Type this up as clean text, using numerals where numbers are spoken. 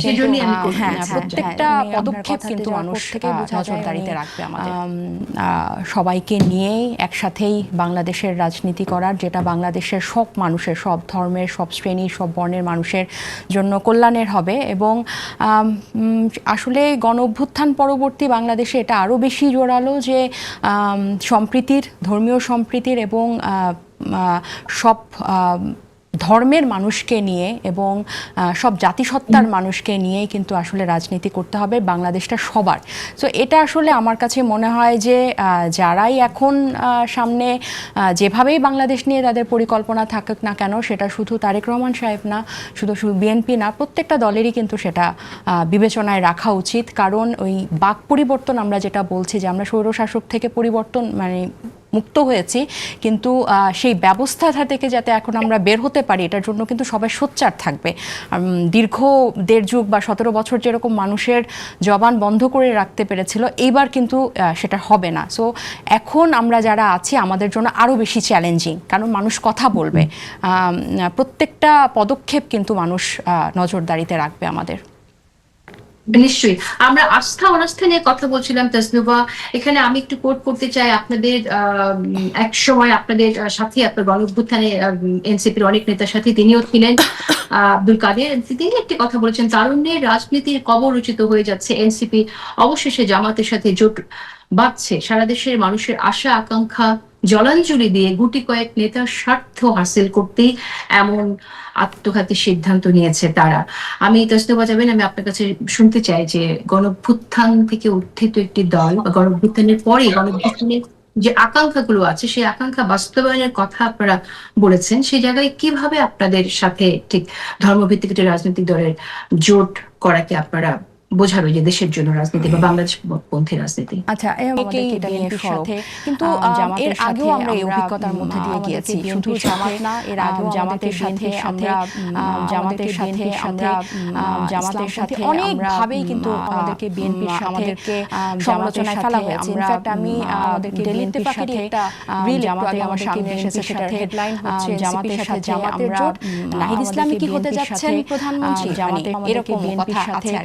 সেজন্যই আমি প্রত্যেকটা পদক্ষেপ কিন্তু মানুষ নজরদারিতে রাখবে আমাদের। সবাইকে নিয়েই একসাথেই বাংলাদেশের রাজনীতি করার, যেটা বাংলাদেশের সব মানুষের, সব ধর্মের, সব শ্রেণীর, সব বর্ণের মানুষের জন্য কল্যাণের হবে। এবং আসলে গণ অভ্যুত্থান পরবর্তী বাংলাদেশে এটা আরও বেশি জোরালো যে সম্প্রীতির, ধর্মীয় সম্প্রীতির এবং সব ধর্মের মানুষকে নিয়ে এবং সব জাতিসত্তার মানুষকে নিয়েই কিন্তু আসলে রাজনীতি করতে হবে, বাংলাদেশটা সবার। সো এটা আসলে আমার কাছে মনে হয় যে যারাই এখন সামনে যেভাবেই বাংলাদেশ নিয়ে তাদের পরিকল্পনা থাকুক না কেন, সেটা শুধু তারেক রহমান সাহেব না, শুধু বিএনপি না, প্রত্যেকটা দলেরই কিন্তু সেটা বিবেচনায় রাখা উচিত। কারণ ওই বাক পরিবর্তন আমরা যেটা বলছি যে আমরা স্বৈরশাসক থেকে পরিবর্তন মুক্ত হয়েছি, কিন্তু সেই ব্যবস্থা থেকে যাতে এখন আমরা বের হতে পারি, এটার জন্য কিন্তু সবাই সোচ্চার থাকবে। দীর্ঘ 1.5 যুগ বা 17 বছর যেরকম মানুষের জবান বন্ধ করে রাখতে পেরেছিল, এইবার কিন্তু সেটা হবে না। সো এখন আমরা যারা আছি আমাদের জন্য আরও বেশি চ্যালেঞ্জিং, কারণ মানুষ কথা বলবে। প্রত্যেকটা পদক্ষেপ কিন্তু মানুষ নজরদারিতে রাখবে আমাদের। নিশ্চয়ই। আমরা আস্থা অনাস্থা নিয়ে কথা বলছিলাম তাসনুভা, এখানে আমি একটু কোট করতে চাই আপনাদের এক সময় আপনাদের সাথে, আপনার গণ অভ্যুত্থানে এনসিপির অনেক নেতার সাথে তিনিও ছিলেন, আব্দুল কাদের। তিনি একটি কথা বলেছেন, তারুণ্যের রাজনীতির কবর রচিত হয়ে যাচ্ছে, এনসিপি অবশেষে জামাতের সাথে জোট বাঁধছে, সারা দেশের মানুষের আশা আকাঙ্ক্ষা জলাঞ্জলি দিয়ে গুটি কয়েক নেতার স্বার্থ হাসিল করতেই এমন আত্মঘাতী সিদ্ধান্ত নিয়েছে তারা। আমি তাসনুভা যাবেন, আমি আপনার কাছে শুনতে চাই যে গণঅভ্যুত্থান থেকে উত্থিত একটি দল বা গণঅভ্যুত্থানের পরে গণঅভ্যুত্থানের যে আকাঙ্ক্ষাগুলো আছে, সেই আকাঙ্ক্ষা বাস্তবায়নের কথা আপনারা বলেছেন, সেই জায়গায় কিভাবে আপনাদের সাথে ঠিক ধর্মভিত্তিক একটি রাজনৈতিক দলের জোট করাকে আপনারা বোঝাবে যে দেশের জন্য রাজনীতি বা বাংলাদেশ পন্থী রাজনীতি? আচ্ছা, এটা নিয়ে সাথে কিন্তু এর আগেও আমরা এই অভিজ্ঞতার মধ্যে দিয়ে গিয়েছি, শুধু জামাত না, এর আগেও জামাতের সাথে অনেকভাবেই কিন্তু আমাদেরকে বিএনপির সাথে সমালোচনায় ফেলা হয়েছে। ইনফ্যাক্ট আমি আমাদেরকে বিএনপির সাথে একটা রিল জামাতে আমার সামনে এসেছে, সেটার হেডলাইন হচ্ছে জামাতের সাথে জামাতের জোট, নাহিদ ইসলামী কি হতে যাচ্ছেন প্রধানমন্ত্রী, এরকম কথা আছে।